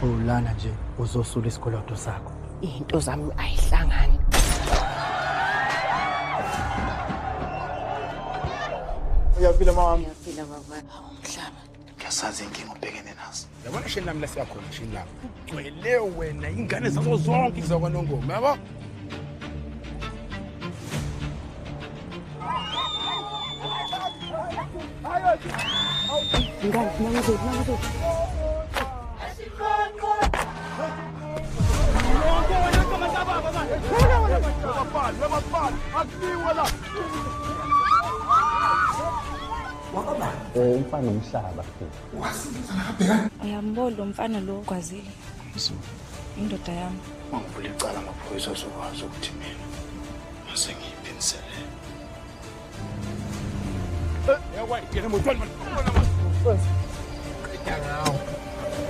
Ulana nje uzosula isikoloto sakho. Into zami ayihlangani. Uyaphila mama. Ngiyaphila baba. Umhlaba. Ngiyasazi inkinga ubhekene nazo. Yabona shini lami lasiyakhona shini lami. Ugcwele wena ingane zazo zonke zakwaNongoma, yabo? Ngani mangizwe. Umfana umhlaba. Ayambona lo mfana lo kwazile. Indoda yami. Mangivula icala amaphoyisa azokwazi ukuthi mina mase ngiyiphinisele. Yena motwana manje.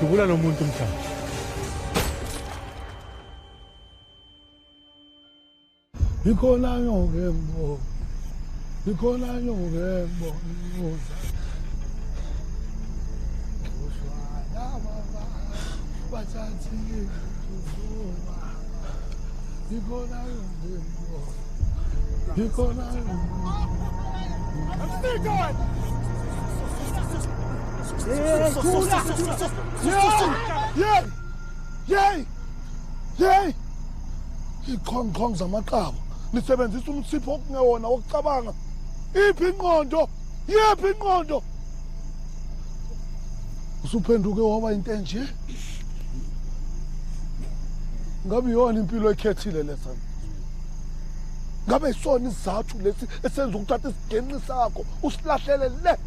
Dubula lo muntu mhlaba. Ikhona yongembo. Ikhongkhong zamaqaba nisebenzisa umsipho okungewona wokucabanga. Iphi inqondo? Yephi inqondo? Usuphenduke waba intenje? Ngabe yona impilo ekhethile lesana? Ngabe isona isizathu lesi esenza ukuthatha isigenqi sakho usilahlele le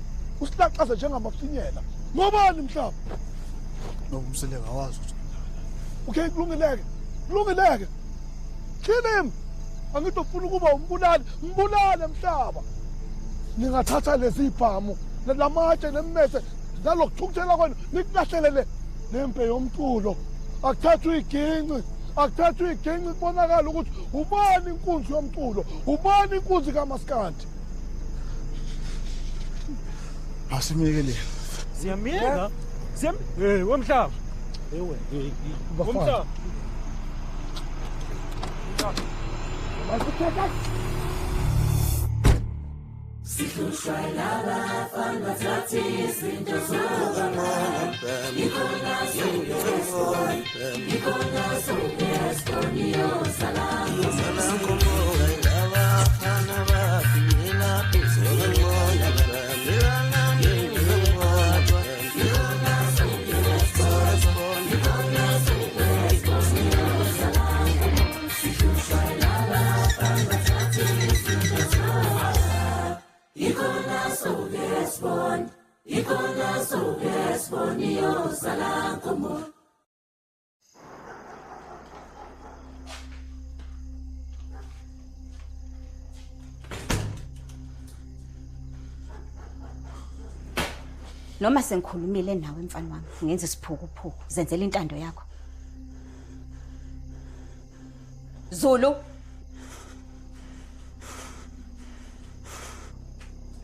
usilaxaze njengamafinyela? Ngobani mhlaba? Nokumseleka wazi ukuthi. Okay, kulungileke. Kill him. Angitofuna ukuba umbulale mhlaba. Ningathatha lezi ibhamu lamatshe nemmese nalokuthukuthela kwenu nikulahlelele lempe yomculo. Akuthathwe igenci kubonakala ukuthi ubani inkunzi yomculo, ubani inkunzi kaMaskandi. Asimiyekele. Siyamiyeka. Womhlaba. Womhlaba. Noma sengikhulumile nawe mfana wami, ngenze isiphukuphuku, zenzela intando yakho. Zulu.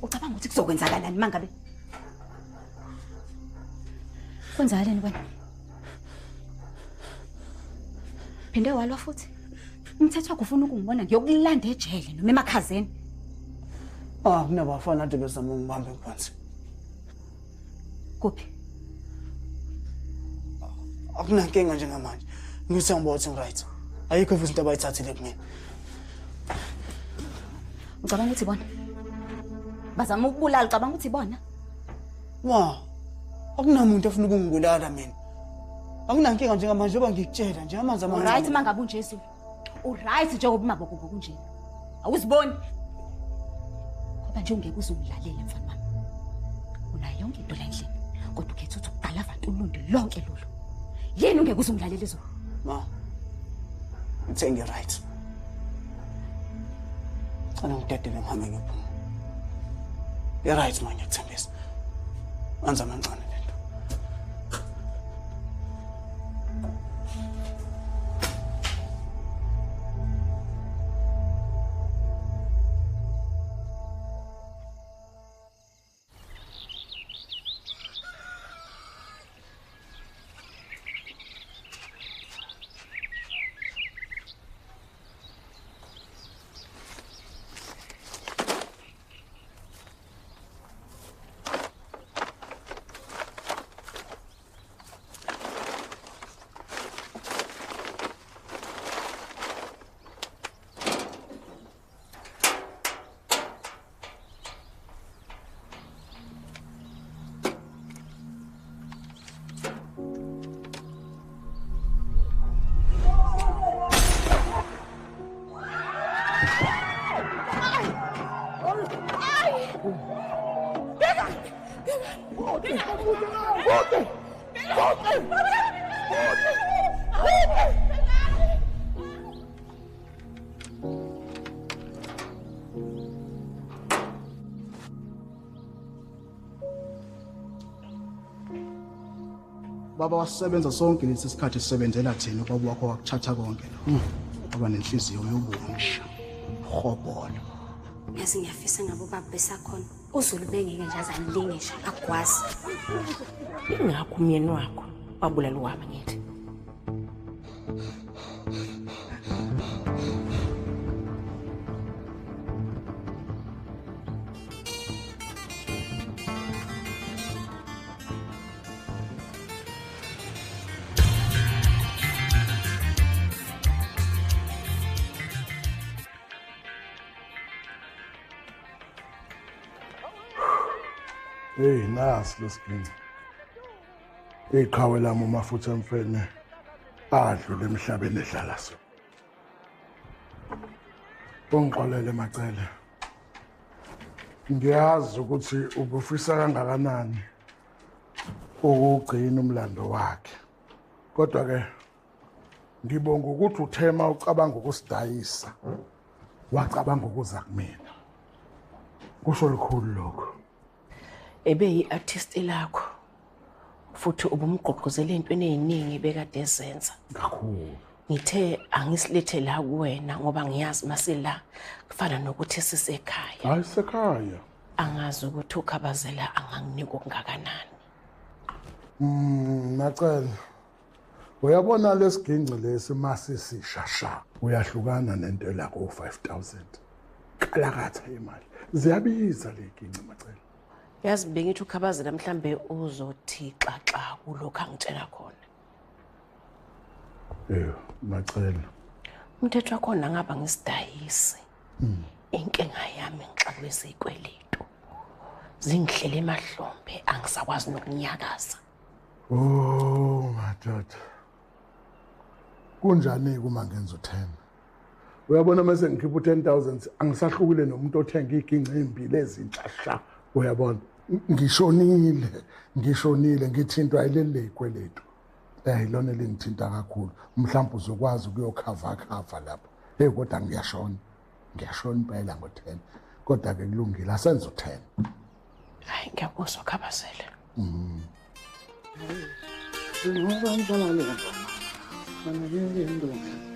Ucabanga ukuthi kuzokwenzakalani mangabe? Kwenzakaleni wena? Phinde walwa futhi. Umthetho wakho ufuna ukungibona ngiyokulanda ejele noma emakhazeni. Kunabafana ade bezama ungibambe phansi. Kuphi? Akunankinga njengamanje. Ngisangibona ukuthi right. Ayikho futhi into abayithathile kumina. Ucabanga ukuthi bona? Bazama ukubulala, ucabanga ukuthi bona? Akunamuntu ofuna ukungibulala mina. Akunankinga njengamanje ngoba ngikutshela nje amanzi amancane. Right mangabe unjesu. Uright njengoba umaboko kunjena. Awuziboni? Ngoba nje ungeke uzungidlalele mfana wami. Unayo yonke into la endlini. Kodwa ukhetha ukuthi uqala abantu ulunde lonke lolu. Yini ungeke uzungidlalele zo? It's saying you're right. Ana ngidedele ngihambe ngiphuma. You're right man, ngiyakuthembisa. Anza amancane lento. Baba wasebenza sonke lesi sikhathi sisebenzela thina baba wakho wakuthatha konke la. Baba nenhliziyo yobumusha. Hobolo. Yazi ngiyafisa ngabo baba besakhona. uZulu bengeke nje azanilinge nje agwazi. Ingakho umyeni wakho wabulala uwaba ngithi. Hey, nasi lesiginci. Iqhawe lami umafutha emfene adlule emhlabeni edlala so. Ungixolele Macele. Ngiyazi ukuthi ubufisa kangakanani ukugcina umlando wakhe. Kodwa ke ngibonga ukuthi uthema ucabanga ukusidayisa. Wacabanga ukuza kumina. Kusho likhulu lokho. Ebe yi-artist lakho futhi ubumgqogqozela entweni eziningi bekade ezenza kakhulu. Ngithe angisilethe la kuwena ngoba ngiyazi masela kufana nokuthi sisekhaya. Hayi sekhaya. Angazi ukuthi ukhabazela anganginika okungakanani. Macele. Uyabona lesiginci lesi masisishasha uyahlukana nento la ko 5000. Kalakatha imali. Ziyabiza leginci Macele. Yazi bengithi ukhabazela mhlambe uzothi xaxa kulokho angitshela khona. Macele. Umthetho wakhona ngaba ngisidayisi. Inkinga yami ngixakwe izikweletu. Zingihlele emahlombe angisakwazi nokunyakaza. Oh madoda. Kunjani kuma ngenza u10? Uyabona mase ngikhipha u10000 angisahlukile nomuntu othenga iginci ezimbili ezinhlasha. Uyabona? Ngishonile ngithintwa ilele ikweletu. Ilona lengithinta kakhulu. Mhlawumbe uzokwazi ukuyokhava lapha. Kodwa ngiyashona impela ngo10. Kodwa ke kulungile asenze u10. Hayi ngiyakuzwa khabazela. Ngoba ngidlala le ngoma. Mana yini ndonga.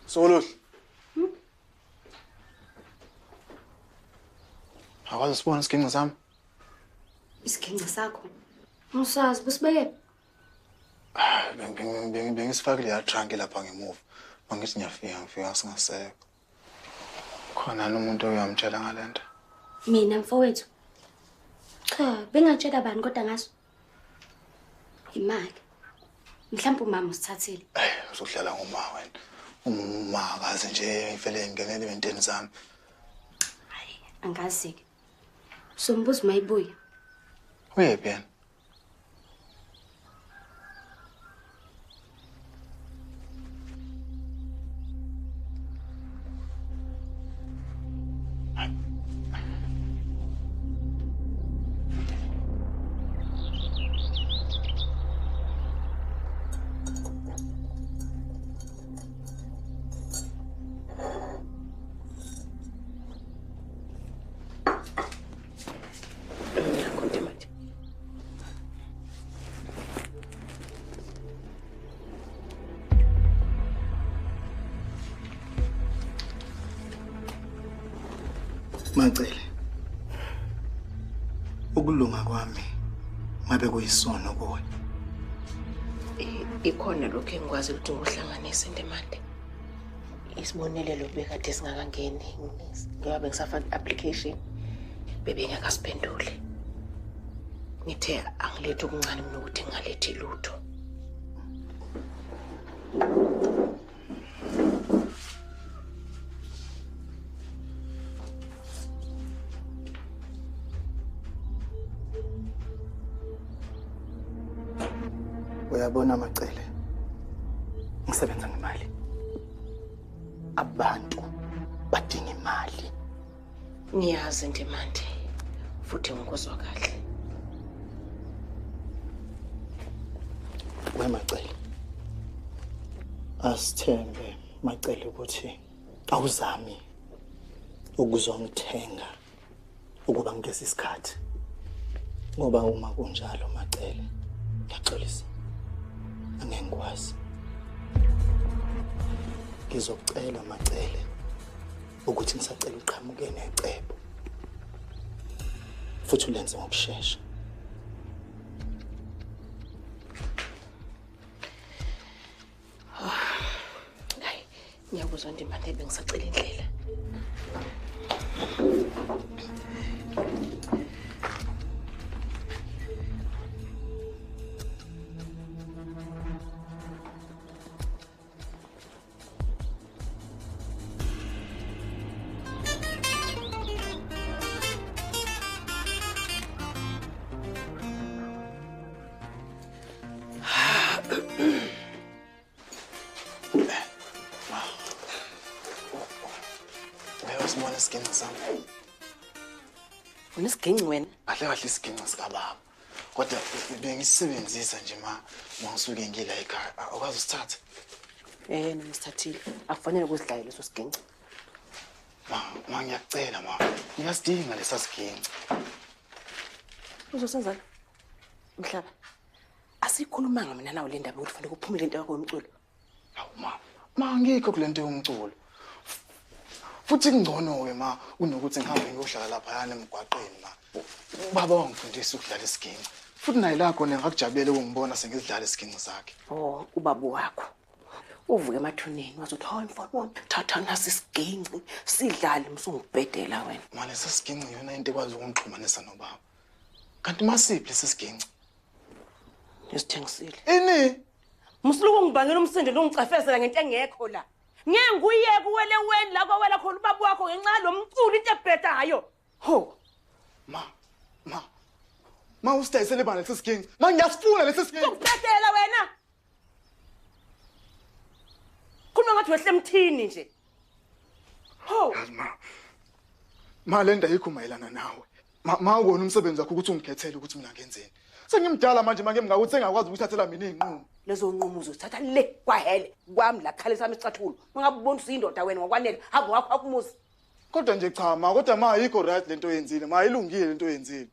Solo. Akwazi sibona isiginci sami. Isiginci sakho. Usazi busibeke. Bengisifakile ya trunk lapha ngemuva. Mangithi ngifika singaseko. Khona umuntu oyamtshela ngalento. Mina mfowethu. Cha, bengatshela bani kodwa ngaso. Imali. Mhlawumbe umama usithathile. Uzohlala ngoma wena. Uma akaze nje ivele ngenele entweni zami. Hayi, angazi ke. Sombuzo mayibuya. Uyephi yena? Macele. Ukulunga kwami ngabe kuyisono kuwe. Ikhona lokho engikwazi ukuthi ngohlanganise Ndemande. Isibonelelo bekade singakangeni ngoba bengisafaka application bebengakasiphendule. Ngithe angilethe okuncane kunokuthi ngalethi lutho. Uyabona Macele. Ngisebenza ngemali. Abantu badinga imali. Ngiyazi Ndemande futhi ngikuzwa kahle. Macele. Asithembe Macele ukuthi awuzami ukuzongithenga ukuba ngikese isikhathi. Ngoba uma kunjalo Macele, ngiyaxolisa. Angengikwazi. Ngizocela Macele ukuthi ngisacela uqhamuke necebo. Futhi ulenze ngokusheshsha. Ngiyakuzwa Ndemande bengisacela indlela. Uyasibona isiginci sami. Unesiginci wena? Kahle kahle isiginci sikababa. Kodwa bengisebenzisa nje ngisuke ngila ekhaya. Awukazi usithatha? Ngisithathile. Akufanele ukuzidlayela leso siginci. Ma ngiyacela ma. Ngiyasidinga lesa siginci. Uzosenzani? Mhlaba. Asikhulumanga mina nawe le ndaba ukuthi fanele kuphumele into yakho yomculo. Hawu ma ngikho kulento yomculo. Futhi ngcono ke ma kunokuthi ngihambe ngiyohlala lapha yana emgwaqeni ma. Ubaba wangifundisa ukudlala isiginci. Futhi naye la khona ngakujabulela ukungibona sengizidlala isiginci sakhe. Oh, ubaba wakho. Uvuke emathuneni wazothi hayi mfowethu thatha nasi isiginci sidlale msungibhedela wena. Manje sesiginci yona into ekwazi ukungixhumanisa nobaba. Kanti masiphi lesi siginci? Ngisithengisile. Ini? Musuluku ngibangela umsindo longicafezela ngento engekho la. Ngeke nguyeke uwele weni la kwawela khona ubaba wakho ngenxa lomculo into ebhedayo. Ho. Ma usitayisele bani lesi siginci? Ma ngiyasifuna lesi siginci. Ngibhedela wena. Khuluma ngathi wehle emthini nje. Ho. Ma lenda yikho mayelana nawe. Ma ukona umsebenzi wakho ukuthi ungikhethele ukuthi mina ngenzeni. Sengimdala manje manje ngingakwazi ukuthathela mina izinqumo. Lezo nqumo uzothatha le kwahele kwami la khalisa amicathulo. Ungabubona usiyindoda wena ngokwanele hamba wakho akumuzi. Kodwa nje cha ma kodwa ma ayikho right lento yenzile ma ayilungile lento yenzile.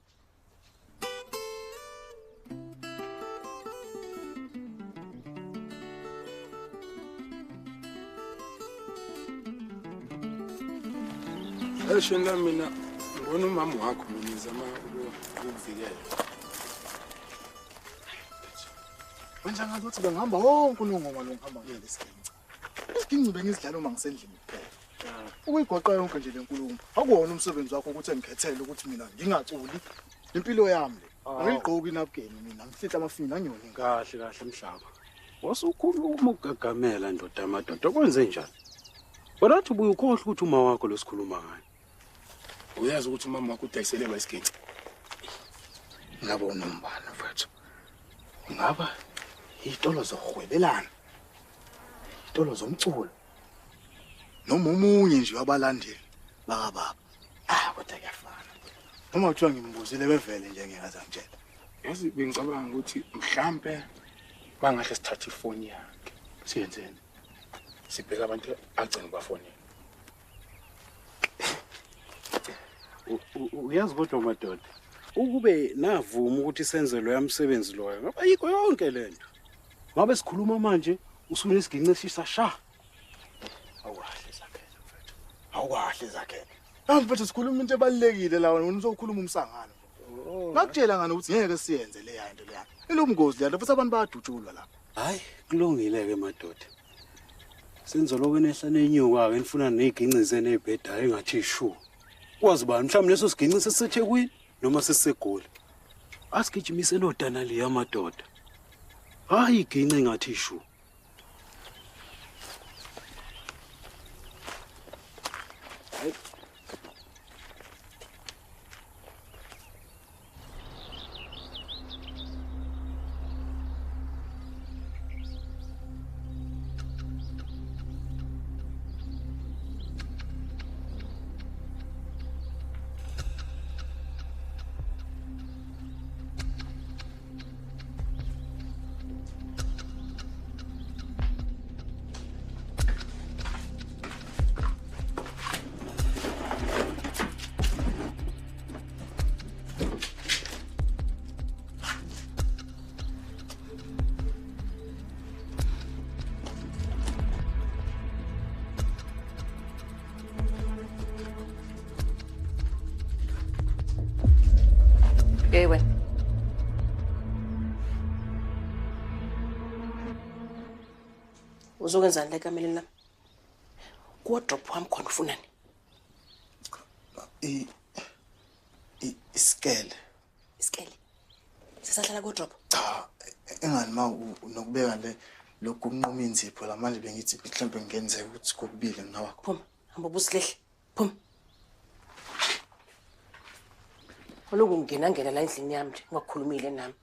Eshona mina ngibona umama wakho mina zama ukuvikela. Manje ngathi bengihamba wonke unongoma ngihamba kuleli siginci. Isiginci bengizidlala uma ngisendlini kuphela. Ukuyigoqa yonke nje lenkulumo. Akuwona umsebenzi wakho ukuthi engikhethele ukuthi mina ngingaculi. Impilo yami le. Angigqoki inapkeni mina ngifihla amafini anyoni. Kahle mhlaba. Wasukhuluma ugagamela ndoda amadoda kwenze njani? Kodwa uthi ubuye ukhohle ukuthi uma wakho losikhuluma ngayo. Uyazi ukuthi umama wakho udayiselelwa isiginci. Ngabona umbana mfethu. Ngaba itolo zohwebelana. Itolo zomculo. Noma umunye nje wabalandeli bakababa. Kodwa kuyafana. Noma kuthiwa ngimbuzile bevele nje ngingazangitshela. Yazi bengicabanga ukuthi mhlambe bangahle sithathe ifoni yakhe. Siyenzeni? Sibheka abantu agcina bafoni. Uyazi kodwa madoda ukube navuma ukuthi senze lo yamsebenzi loyo ngoba yikho yonke lento ngabe sikhuluma manje usule isiginci sisasha awukahle zakhele mfethu awukahle zakhele Mfethu sikhuluma into ebalekile la wena uzokhuluma umsangano. Ngakutshela ngani ukuthi ngeke siyenze le yanto leya. Ilomngozi leyanto futhi abantu bayadutshulwa la. Hayi kulungile ke madoda. Senzoloku nehlane enyuka ke nifuna neziginci nezibhedayo engathi shu. Kwazi bani mhlawumbe leso siginci sesiseThekwini noma sesisegoli. Asigijimise lodana le madoda. Hayi iginci engathi shu. Wena. Uzokwenzani la kameleni lami? Kuwardrobe wami khona ufunani? Iskele. Iskele. Sisahlala kuwardrobe? Cha, engani ma nokubeka le lokhu kunqoma inzipho la manje bengithi mhlawumbe ngenzeka ukuthi kokubili ngawakho. Phuma, hamba ubusilehle. Phuma. Oloku ngena la endlini yami nje ungakhulumile nami.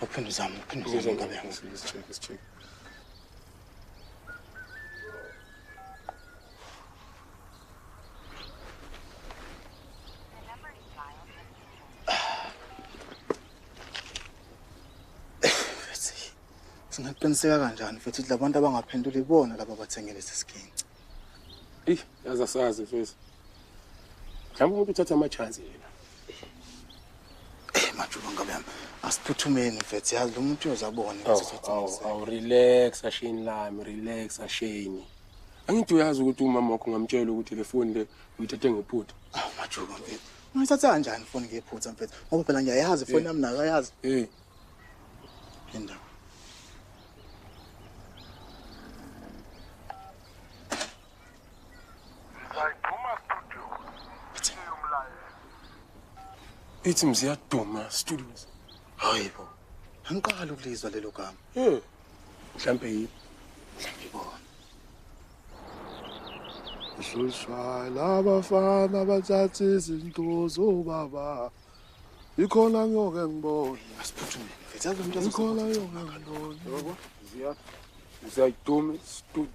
Open uzama ngabe yangu. Let's check. Singaqiniseka kanjani futhi ukuthi labantu abangaphendula ibona laba bathengele sesiginci. Yaza sazi mfethu. Mhlawumbe umuntu uthatha ama chance yena. Majuba ngabe yami. Asiphuthumeni mfethu yazi lo muntu uyozabona ukuthi relax ashini lami relax ashini. Angithi uyazi ukuthi umama wakho ngamtshela ukuthi le phone le uyithathe ngephutha. Majuba mfethu. Uyithatha kanjani phone ngephutha mfethu? Ngoba phela ngiyayazi phone yami nakayazi. Yinda. Ithi mziyaduma studios. Hayibo. Angiqala ukulizwa lelo gama. Mhlambe yini? Ngibona. Ushusha labafana bathatha izinto zobaba. Ikhona nyoke ngibona. Asiphuthumeni. Mfethu yazi umuntu ikhona nyoke ngibona. Yebo. Mziyaduma studio.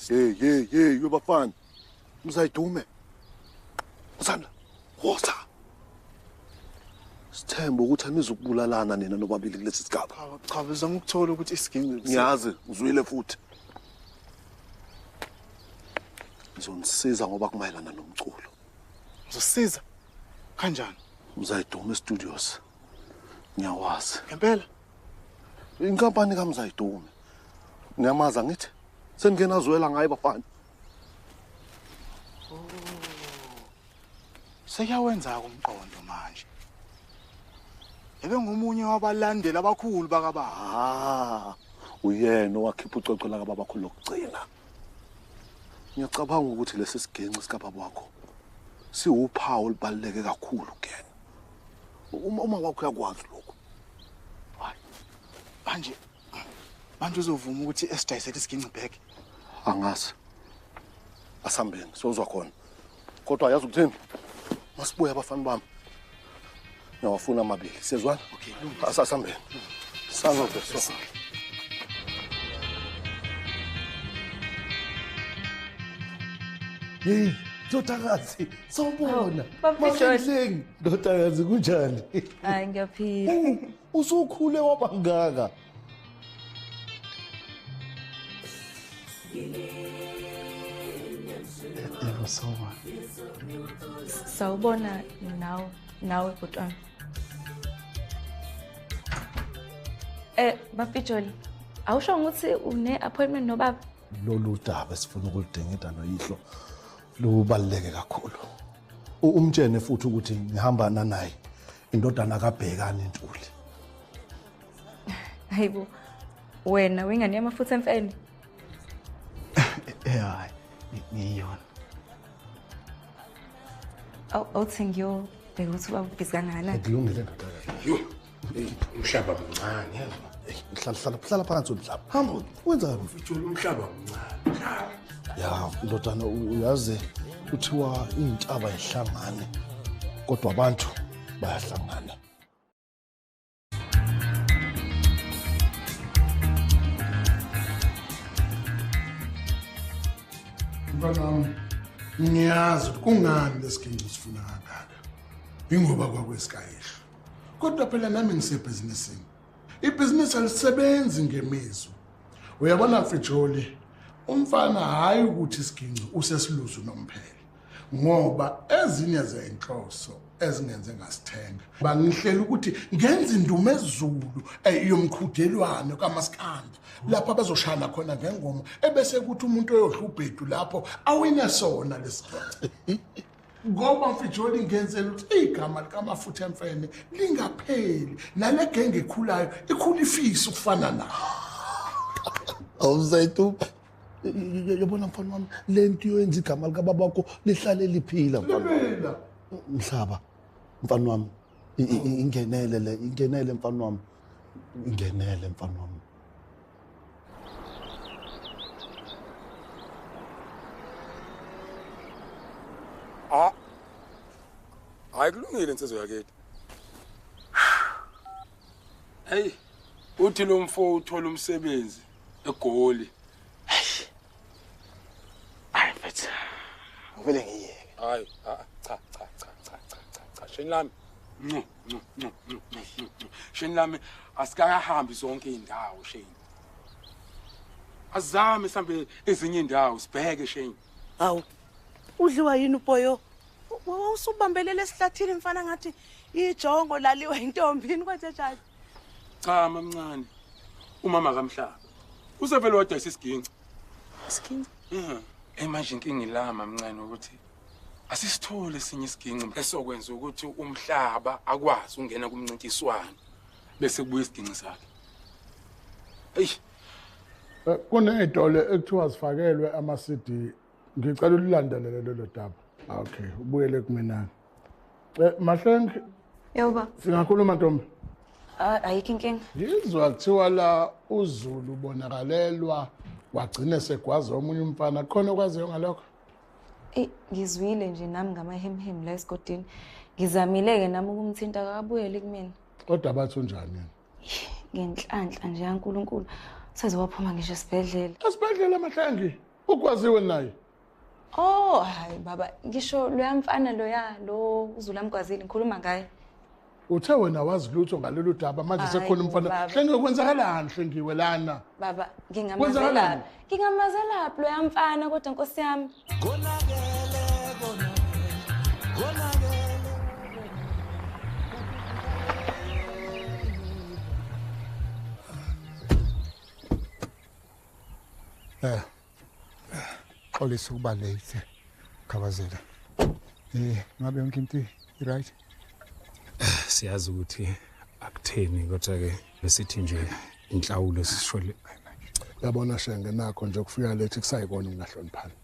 Hey, yobafana. Mzayidume. Usanda. Woza. Sithemba ukuthi anizokubulalana nina nobabili kulesi sigaba. Cha bezama ukuthola ukuthi isiginci. Ngiyazi, uzwile futhi. Ngizonisiza ngoba kumayelana nomculo. Uzosiza kanjani? Mzayidume Studios. Ngiyawazi. Ngempela? Inkampani kaMzayidume. Ngiyamaza ngithi sengena zwela ngaye bafana. Seyawenza umqondo manje. Ebe ngomunye wabalandeli abakhulu bakababa. Uyena owakhipha ucoco la kababa khulu lokugcina. Ngiyacabanga ukuthi lesi sigenci sikababa wakho siwuphawu olubaluleke kakhulu kuyena. Uma wakho uyakwazi lokho. Hayi. Manje uzovuma ukuthi esidayisele isiginci back. Angazi. Asambeni sozwa khona. Kodwa yazi ukuthini? Masibuye abafana bami. Ngiyawafuna amabili. Siyezwana? Okay, asasambeni. Sanobe so. Hey, Ndodakazi, sawubona. Bafitsholi. Mahlenghleng, ndodakazi kunjani? Hayi ngiyaphila. Usukhule wabangaka. Yebo sawubona. Sawubona nawe butwana. Bafitsholi. Awusho ukuthi une appointment nobaba? Lolu daba sifuna ukulidingida noyihlo lubaluleke kakhulu. Umtshene futhi ukuthi ngihamba naye indodana kaBhekani Ntuli. Hayibo. Wena wengane yamafutha emfene? Hayi, ngiyona. Awuthi ngiyobheka ukuthi ubaba ubhizi kangakanani? Kulungile ndodakazi. Yo, umhlaba mncane yezwa. Hlala phansi umhlaba. Hamba, wenzani? Mfitsholi umhlaba mncane. Ya, ndodana uyazi kuthiwa intaba ihlangane kodwa abantu bayahlangana. Mfana, ngiyazi ukuthi kungani lesiginci sifuna kangaka. Ingoba kwakwesikayisho. Kodwa phela nami ngisebhizinisini. Ibhizinisi alisebenzi ngemizwa. Uyabona Mfitsholi, umfana hayi ukuthi isiginci usesiluzu nomphela. Ngoba ezinye zenhloso ezingenze ngasithenga. Bangihlela ukuthi ngenza indumo ezulu yomqhudelwano kaMaskandi. Lapha bazoshana khona ngengoma ebese ukuthi umuntu oyodla ubhedu lapho awine sona lesicoco. Ngoba Mfitsholi ngenzela ukuthi igama likaMafutha Emfene lingapheli nale genge ekhulayo ikhula ifisa ukufana nayo. Awuzayithu yabona mfana wami lento yenza igama likababa wakho lihlale liphila mfana. Mhlaba mfana wami ingenele mfana wami. Ingenele mfana wami. Hayi kulungile insizwe yakethu. Hey, uthi lo mfo uthola umsebenzi eGoli. Hayi mfethu. Ngivele ngiyeke. Hayi, cha. Sheni lami. Sheni lami asikakahambi zonke indawo sheni. Azame sambe ezinye indawo sibheke sheni. Hawu. Udliwa yini upoyo? Usubambelele esihlathini mfana ngathi ijongo laliwa intombini kwenzenjani? Cha mamncane. Umama kaMhlaba. Usevele wadayisa isiginci. Isiginci? Manje inkinga ilama mncane ukuthi asisithole esinye isiginci esokwenza ukuthi umhlaba akwazi ungena kumncintiswano bese kubuya isiginci sakhe. Kunezitolo ekuthiwa zifakelwe ama-CD. Ngicela ulilandelele lelo daba. Okay, ubuyele kumina. Mahleng. Yoba. Singakhuluma Ntombi. Ayikho inkinga. Ngizwa kuthiwa la uZulu ubonakalelwa wagcina segwaza omunye umfana. Khona okwaziyo ngalokho? Ngizwile nje nami ngamahemhem la esigodini. Ngizamile-ke nami ukumthinta akabuyele kumina. Kodwa bathi unjani? Ngenhlanhla nje yaNkulunkulu. Sezowaphuma ngisho esibhedlela. Esibhedlela Mahlengi. Ukwaziwe naye? Oh, hayi baba, ngisho loyamfana lo uZulu amgwazile ngikhuluma ngaye. Uthe wena wazi lutho ngalolu daba manje sekhona umfana. Hlenge kwenzakalani hlengiwe lana? Baba, ngingamazela. Ngingamazela loyamfana kodwa Nkosi yami. Xolisa ukuba late Khabazela. Ngabe yonke into right? Siyazi ukuthi akutheni kodwa ke besithi nje inhlawulo sishole. Yabona Shenge nakho nje ukufika late kusayikona ungahloniphana.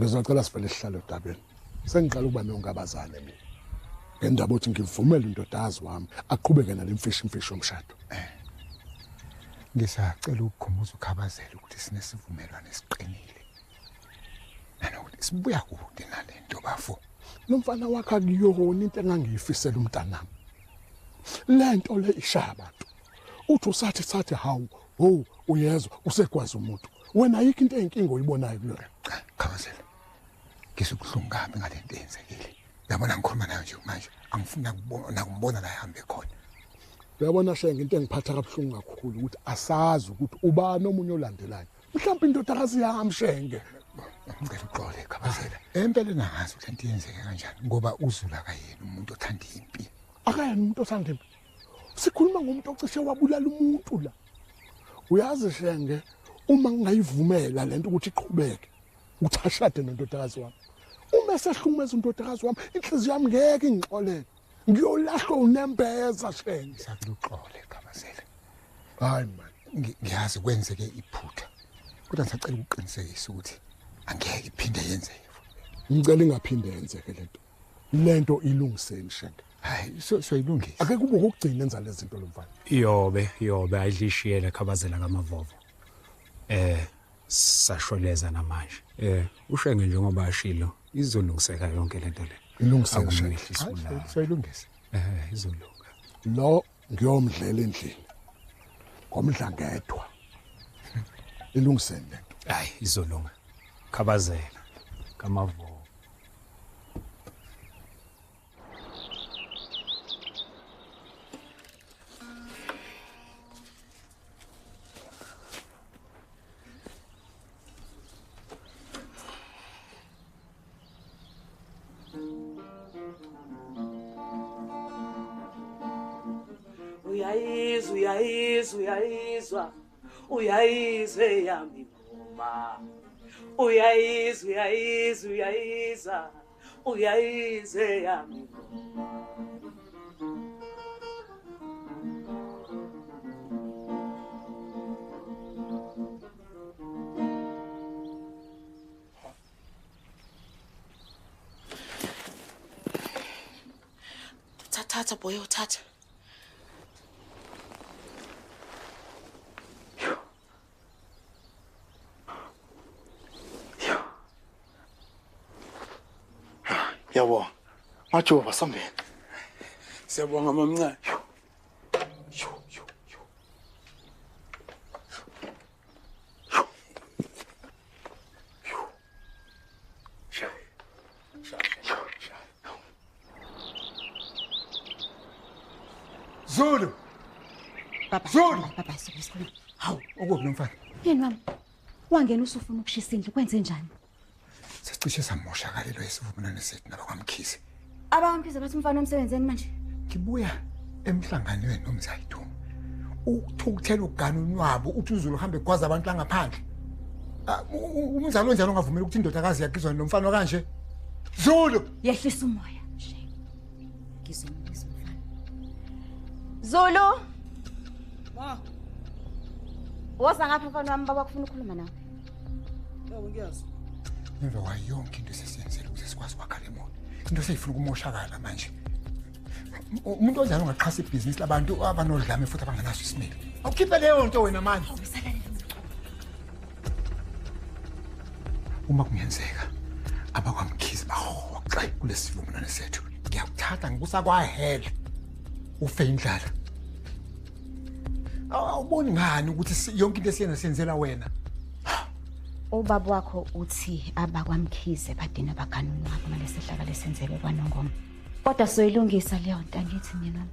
Ngizocela sivele sihlale edabeni. Sengiqala ukuba nongabazane mina. Ngendaba uthi ngivumela indodazi wami aqhubeke nalemfisho omshado. Ngisacela ukukhumbuza uKhabazela ukuthi sinesivumelwano esiqinile. Nanokuthi sibuya kude nalento bafo. Lo mfana wakhe akuyona into engangiyifisela umntanami. Lento le ishaya abantu. Uthi usathi hawu, uyezwa usegwaza umuntu. Wena ayikho into eyinkinga oyibonayo kuyona. Khabazela. Ngisukuhlungu kabi ngalento eyenzekile. Uyabona ngikhuluma nayo nje manje. Angifuna ukubona la ihambe khona. Uyabona Shenge into engiphatha kabuhlungu kakhulu ukuthi asazi ukuthi ubani omunye olandelayo. Mhlawumbe indodakazi yami Shenge. Ngicela uxole Khabazela. Empeleni angazi ukuthi into yenzeke kanjani ngoba uZulu akayena umuntu othanda impi. Akayena umuntu othanda impi. Sikhuluma ngomuntu ocishe wabulala umuntu la. Uyazi Shenge uma ngingayivumela lento ukuthi iqhubeke uthi ashade nendodakazi wami. Uma sehlumeza indodakazi wami inhliziyo yami ngeke ingixolele. Ngiyolahlwa unembeza Shenge. Sakuxole Khabazela. Hayi man, ngiyazi kwenzeke iphutha. Kodwa ngisacela ukuqinisekisa ukuthi angeke iphinde yenzeke. Ngicela ingaphinde yenzeke lento ilungiseni Shenge. Hayi soyilungisa. Ake kube ukugcina enza lezi zinto lomfana. Yobe ayidlishiyela Khabazela kaMavovo. Sashweleza namanje. Ushenge njengoba ashilo izolungiseka yonke lento le. Ilungiseka Shenge. Soyilungisa. Izolunga. Lo ngiyomdlela endlini. Ngomdla ngedwa. Ilungiseni lento. Hayi izolunga. Khabazela kaMavovo. Uyayizwa yami ngoma. Uyayizwa yami ngoma. Thatha boy, uthatha. Yabo. Majoba sambeni. Siyabonga mamncane. Zulu. Baba. Zulu. Baba sikhuluma. Hawu, ukuphi nomfana? Yini mama? Wangena usufuna ukushisa indlu kwenze njani? Sicishe samoshakalelwa isivumelwano sethu nabakwamkhize. Abamkhize bathi umfana omsebenzeni manje. Ngibuya emhlanganweni nomzayithu. Ukuthukuthela uganuni wabo uthi uZulu uhambe egwaza abantu la ngaphandle. Umzalo onjalo ongavumela ukuthi indodakazi yakizwa nomfana kanje. Zulu, yehlisa umoya. Ngizomlisa umfana. Zulu. Ma. Woza ngapha mfana wami baba kufuna ukukhuluma nawe. Yebo ngiyazi. Emva kwayo yonke into sesiyenzele ukuze sikwazi ukwakha le moto. Into seyifuna ukumoshakala manje. Umuntu onjalo ungaqhasa ibhizinisi labantu abanodlame futhi abanganaso isimilo. Awukhiphe leyo nto wena manje. Uma kungenzeka abakwamkhize bahoxe kulesivumelwano sethu. Ngiyakuthatha ngikusakwa-hell ufe indlala. Awuboni ngani ukuthi yonke into esiyena siyenzela wena? Ubaba wakho uthi abakwamkhize badina baganuni wabo ngalesehlaka lesenzeke kwaNongoma. Kodwa soyilungisa leyo nto angithi mina.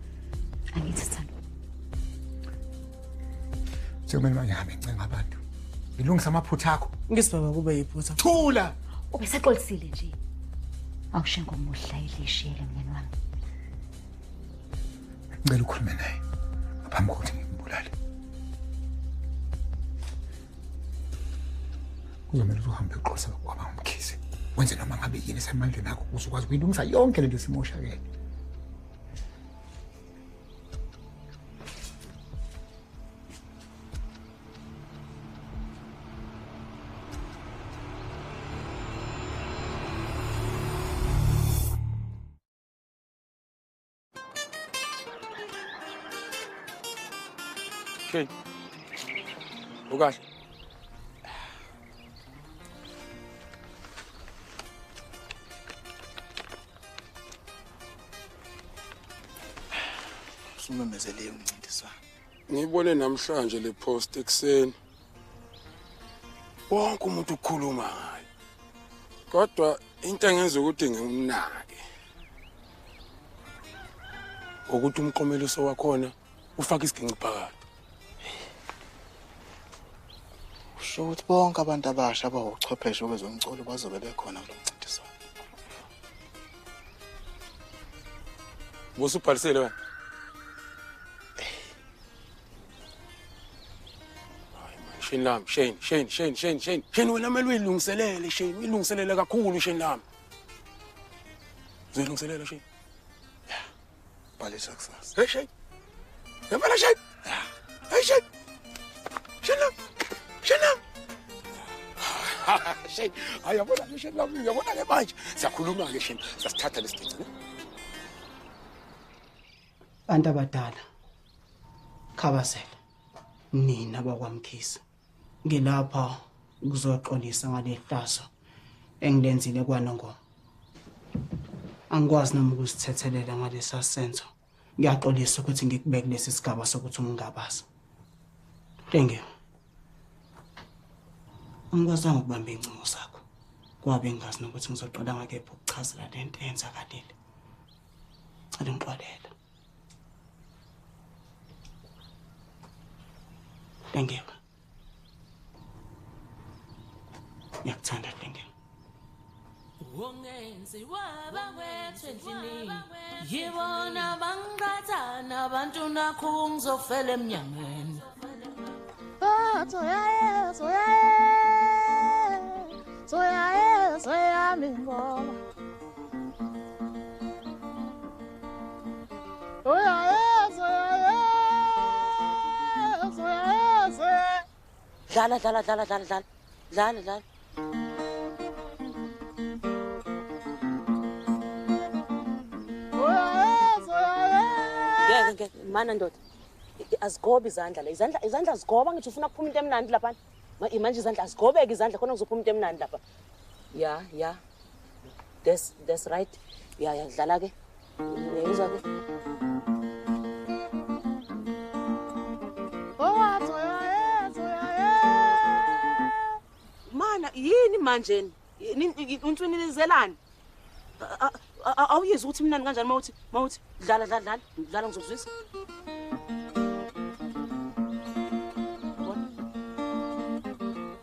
Angithi sithando. Sekumele manje hambe ncenga abantu. Ilungisa amaphutha akho. Ngisibaba kube yiphutha. Thula. Ubeseqolisile nje. Awushenga umuhla ilishiyele mnyeni wami. Ngicela ukhulume naye ngaphambi kokuthi ngimbulale. Kuzomela uhambe uqosa kwabamkhize. Wenze noma ngabe yini esemandleni akho uzokwazi ukuyilungisa yonke lento simoshakele. Okay. Ukahle. Sumemezele umncintiswano. Ngibone namhlanje le post ekseni. Wonke umuntu ukhuluma ngayo. Kodwa Into engenza ukuthi ngimnake ukuthi umqomeliso wakhona ufaka isiginci phakathi. Usho ukuthi bonke abantu abasha abawuchwepheshe kwezomculo bazobe bekhona kulo mncintiswano. Usubhalisele wena? Shane lami, Shane wena kumele uyilungiselele Shane, uyilungiselele kakhulu Shane lami. Uzilungiselela Shane. Bhalisa kusasa. Hey Shane. Yabona Shane. Hey Shane. Shane. Shane, ayabona Shane lami, uyabona ke manje. Siyakhuluma ke Shane, sasithatha lesigcinci ne? Bantu abadala. Khabazela. Nina bakwamkhisa. Ngilapha ukuzoqondisa ngale hlazo engilenzile kwaNongoma. Angikwazi noma ukusithethelela ngalesa senzo. Ngiyaxolisa ukuthi ngikubeke lesi sigaba sokuthi ungingabaza. Tenge. Angikwazanga ukubamba incingo sakho. Kwabe ngingazi nokuthi ngizoqala ngakephi ukuchazela lento eyenzakalile. Cela ngixolela. Tenge. Ngiyakuthanda Tenge. Ungenziwa bakwethu endlini yibona bangiqathana abantu nakho ngizofela eminyangweni. Soya mingoma. Dlala. Ngeke mana ndoda. Azigobe izandla la. Izandla zigoba ngithi ufuna kuphuma into emnandi lapha. Manje izandla azigobeke izandla khona kuzophuma into emnandi lapha. Yeah. That's right. Yeah, dlala ke. Uyizwa ke. Mana yini manje? Untwinizelani? Awuyizwa ukuthi mina kanjani mawuthi dlala ngizokuzwisa.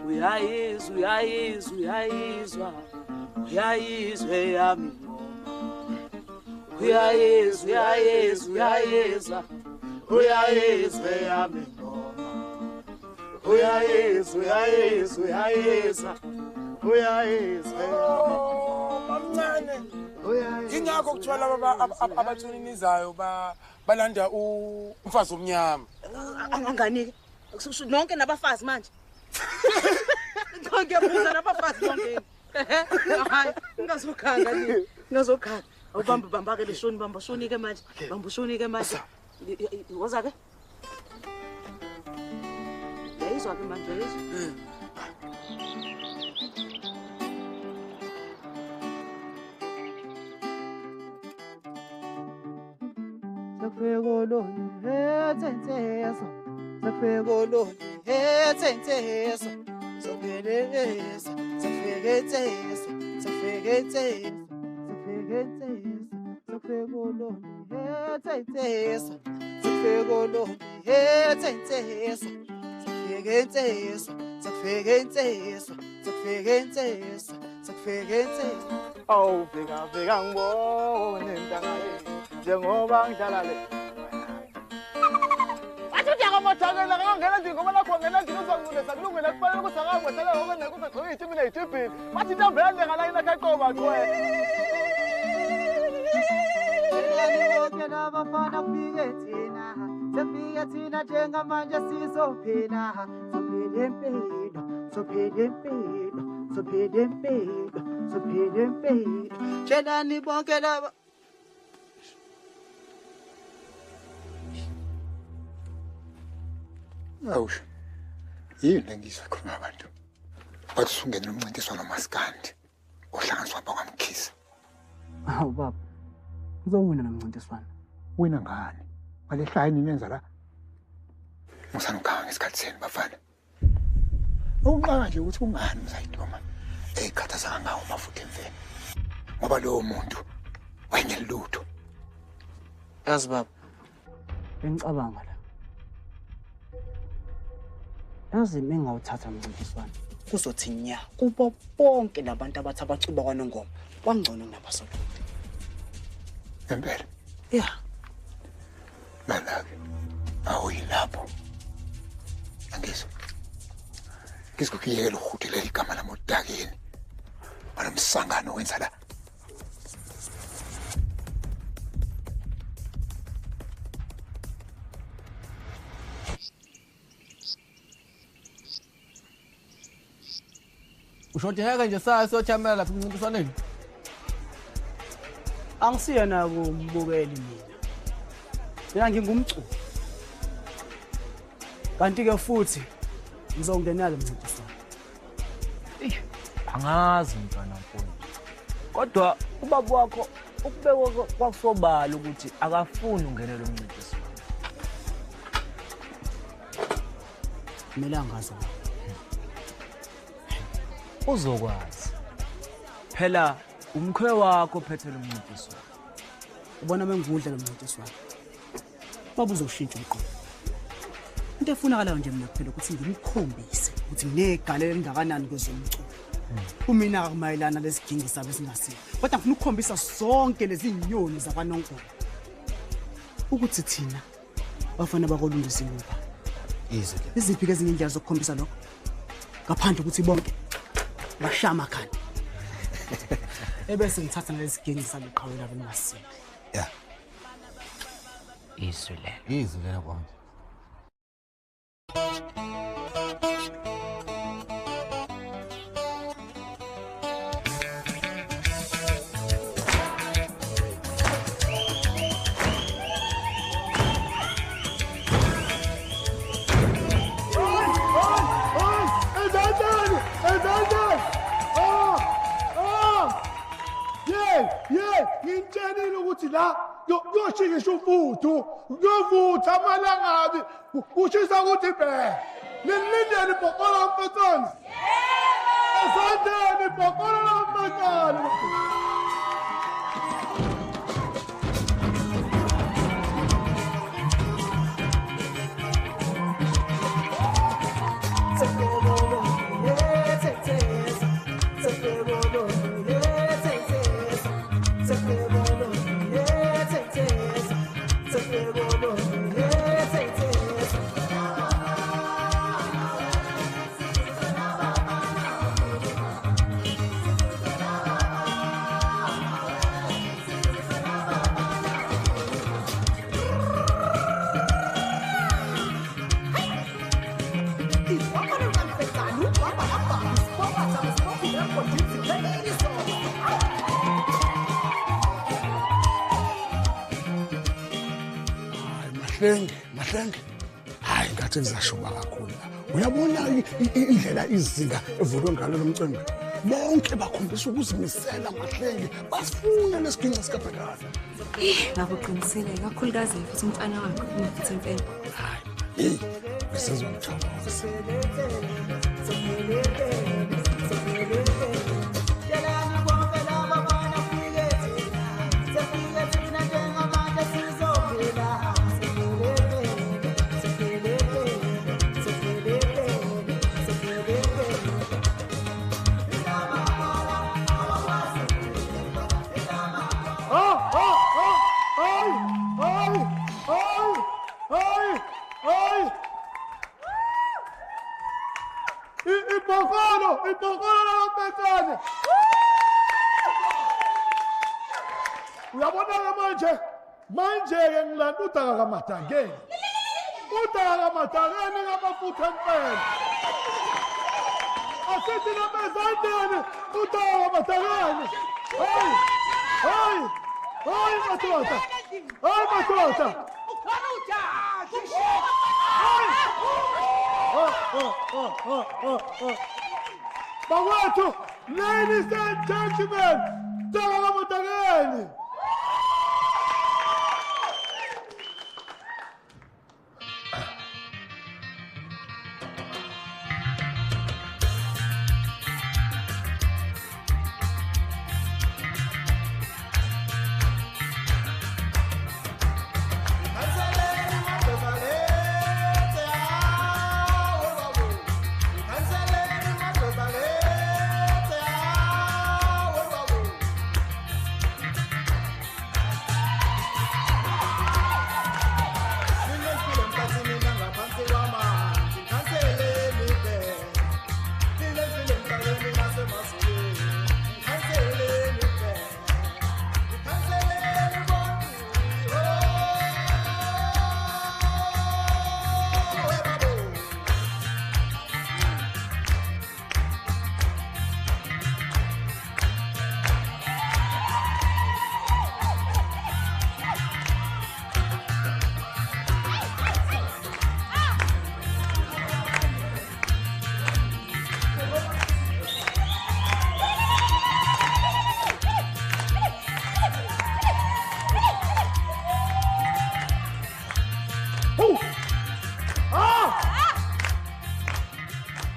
Uyayizwa yami ngoma. Uyayizwa yami ngoma. Mamncane. Ingakho kuthiwa laba abathuninizayo balanda umfazi omnyama. Anganike. Nonke nabafazi manje. Ngiyabuza nabafazi bonke. Hayi, ngazokhanga nini? Ngazokhanga. Awubamba ke leshoni bamba shoni ke manje. Bamba shoni ke manje. Woza ke? Yayizwa ke manje yayizwa. Sakfegoloni hetsenteso. Sakfegoloni hetsenteso. Sofegeteso. Sakfegoloni hetsenteso. Awu bheka ngibone ntangaye njengoba ngidlala le. Athi ngiyakumothakela ngangena nje ngoba lakho ngena nje uzongulesa kulungile kufanele ukuthi akangwethela ngoba nekuze gcoke ithi mina ithibhini. Bathi ntambela ngala ina kaqoba qwe. Bonke nabafana kufike thina. Sefike thina njengamanje sizophila. Sophila impilo. Tshela bonke laba. Awusho. Yini engizwa khona abantu? Bathi sungena umncintiswano maskandi. Ohlanganiswa bakwamkhisa. Hawu baba. Uzowina nomncintiswano. Wina ngani? Walehlaya nenza la. Ngisanukanga ngesikhathi seni bafana. Uqaka nje ukuthi ungani uzayidoma. Ekhathaza ngawo mafutha emveni. ngoba lowo muntu wayengelutho. Yazi baba, bengicabanga la. Yazi mengawuthatha umncintiswano kuzothi nya kubo bonke labantu abathi abacuba kwaNongoma kwangcono nabasolwa. Ngempela. Yeah. Malaki. Awuyilapho. Angizwa. Ngizokuyekela ukuhudelela igama lami odakeni. Banomsangano wenza la. Ushothi heke nje sayo siyochamela lapha emncintiswaneni. Angisiyena kumbukeli mina. Mina ngingumculo. Kanti ke futhi ngizongenela umncintiswano. Angazi mntwana mfowethu. Kodwa ubaba wakho ukubekwa kwakusobala ukuthi akafuni ungenele umncintiswano. Kumele angazi. Uzokwazi. Phela umkhwe wakho phethe lo mncintiswano. Ubona mengudla lo mncintiswano. Baba uzoshintsha umqondo. Into efunakalayo nje mina kuphela ukuthi ngimkhombise ukuthi nginegalelo elingakanani kwezomculo. Umina akumayelana lesigingi sabe singasile. Kodwa ngifuna ukukhombisa zonke lezi inyoni zakwaNongoma. Ukuthi thina bafana bakolundisa ingoba. Yize ke. Iziphi ke ezinye indlela zokukhombisa lokho? Ngaphandle ukuthi bonke bashama khani. Ebese ngithatha lesigingi sabe qhawela bengasile. Yeah. Izwe le kwami. Ngintshela ukuthi la yoshikisha ufuthu uyovutha amalangabi ushisa ukuthi be nilindele ibhokola mfethu esandeni ibhokola mfethu Mahlenge. Hayi ngathi ngizashuba kakhulu. Uyabona indlela izinga evulwe ngalo lomcimbi. Bonke bakhombisa ukuzimisela Mahlenge. Basifuna lesiginci sikabhekana. Ngabo qinisile kakhulukazi futhi umfana wakho umphethe impela. Hayi. Besizomthokoza. Ibhokola lampetane. Uyabona ke manje ke ngilanda udaka kaMadangeni. Udaka kaMadangeni ngabafutha empela. Asithi namezandeni udaka kaMadangeni. Hayi madoda. Ukhona ujaji. Bawethu, ladies and gentlemen, udaka kaMadangeni.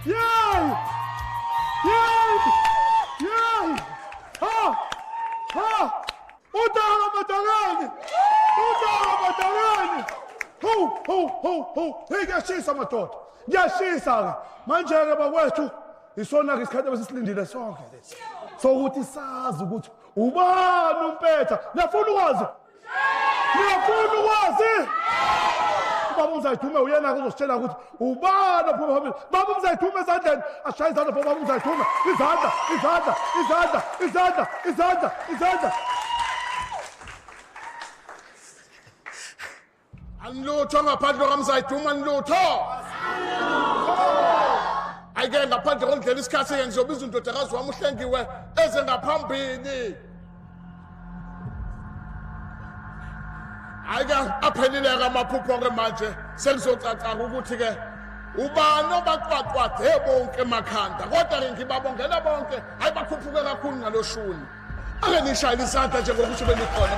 Yay! Yay! Yay! Ha! Ha! Utanga Matarani! Utanga Matarani! Ho! Hey, ngiyashisa madoda. Ngiyashisa ke. Manje ke bakwethu isona ke isikhathi besisilindile sonke lesi. Sokuthi sazi ukuthi ubani umpetha. Ngiyafuna ukwazi. Ngiyafuna ukwazi. Baba Mzayithume uyena uzositshela ukuthi ubani phuma phambili. Baba Mzayithume ezandleni ashaya izandla baba Mzayithume. Izandla. Anilutho ngaphandle kaMzayithume anilutho. Ayike ngaphandle kondlela isikhathi yena ngizobiza indodakazi wami uhlengiwe eze ngaphambili. Ayike aphelile ke amaphupho ke manje sengizocacanga ukuthi ke ubani obaqwaqwade bonke emakhanda kodwa ke ngibabongela bonke hayi bakhuphuke kakhulu ngaloshuni. Ake nishayile isandla nje ngokuthi benikhona.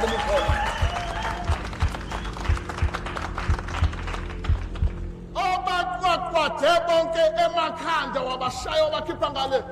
Obaqwaqwade bonke emakhanda wabashaya wabakhipha ngale